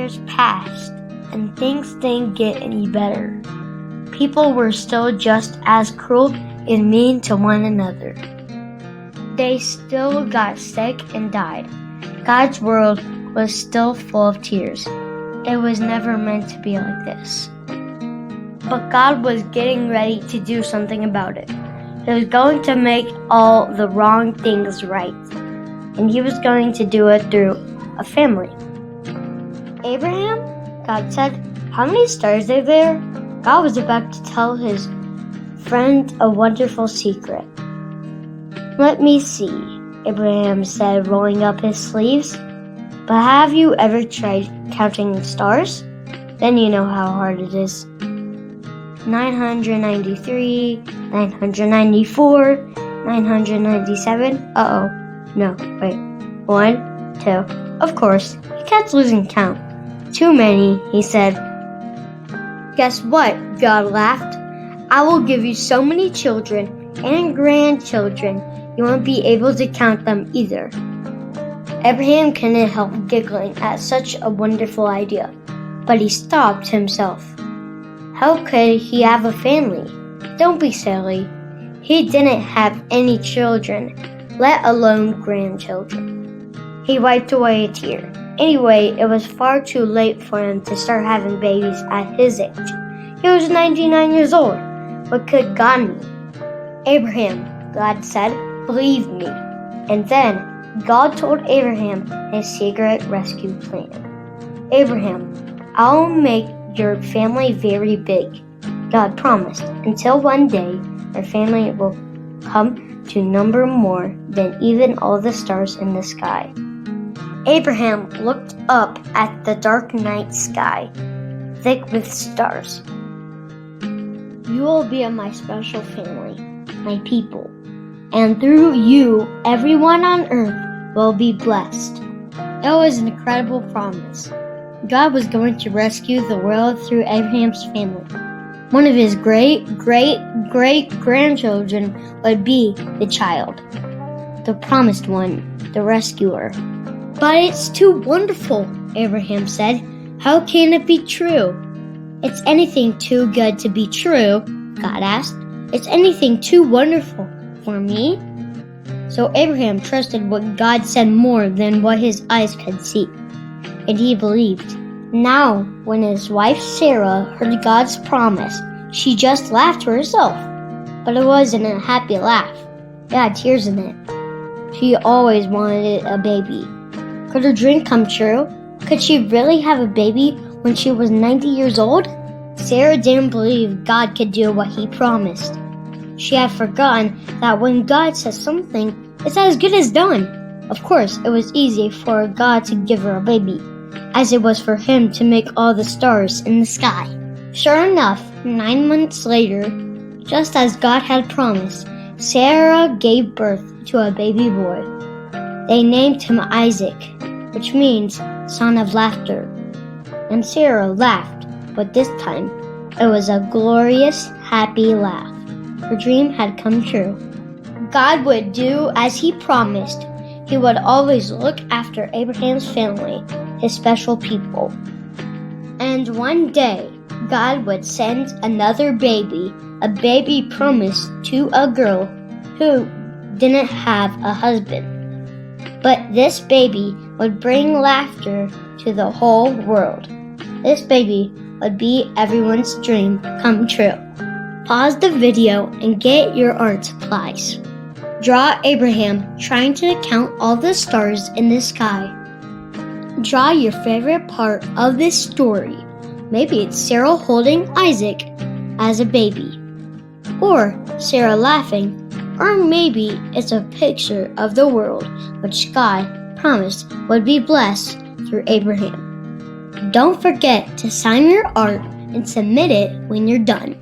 years passed, and things didn't get any better. People were still just as cruel and mean to one another. They still got sick and died. God's world was still full of tears. It was never meant to be like this. But God was getting ready to do something about it. He was going to make all the wrong things right. And he was going to do it through a family. Abraham, God said, how many stars are there? God was about to tell his friend a wonderful secret. Let me see, Abraham said, rolling up his sleeves. But have you ever tried counting stars? Then you know how hard it is. 993, 994, 997. No, wait. 1, 2. Of course, he kept losing count. Too many, he said. Guess what? God laughed. I will give you so many children and grandchildren, you won't be able to count them either. Abraham couldn't help giggling at such a wonderful idea, but he stopped himself. How could he have a family? Don't be silly. He didn't have any children, let alone grandchildren. He wiped away a tear. Anyway, it was far too late for him to start having babies at his age. He was 99 years old. What could God mean? Abraham, God said, believe me. And then God told Abraham his secret rescue plan. Abraham, I'll make your family very big, God promised, until one day our family will come to number more than even all the stars in the sky. Abraham looked up at the dark night sky, thick with stars. You will be my special family, my people, and through you, everyone on earth will be blessed. It was an incredible promise. God was going to rescue the world through Abraham's family. One of his great-great-great-grandchildren would be the child, the promised one, the rescuer. But it's too wonderful, Abraham said. How can it be true? It's anything too good to be true, God asked. It's anything too wonderful for me? So Abraham trusted what God said more than what his eyes could see. And he believed. Now, when his wife Sarah heard God's promise, she just laughed to herself. But it wasn't a happy laugh. It had tears in it. She always wanted a baby. Could her dream come true? Could she really have a baby when she was 90 years old? Sarah didn't believe God could do what he promised. She had forgotten that when God says something, it's as good as done. Of course, it was easy for God to give her a baby, as it was for him to make all the stars in the sky. Sure enough, 9 months later, just as God had promised, Sarah gave birth to a baby boy. They named him Isaac, which means son of laughter. And Sarah laughed, but this time it was a glorious, happy laugh. Her dream had come true. God would do as he promised. He would always look after Abraham's family, his special people. And one day, God would send another baby, a baby promised to a girl who didn't have a husband. But this baby would bring laughter to the whole world. This baby would be everyone's dream come true. Pause the video and get your art supplies. Draw Abraham trying to count all the stars in the sky. Draw your favorite part of this story. Maybe it's Sarah holding Isaac as a baby, or Sarah laughing, or maybe it's a picture of the world which God promised would be blessed through Abraham. Don't forget to sign your art and submit it when you're done.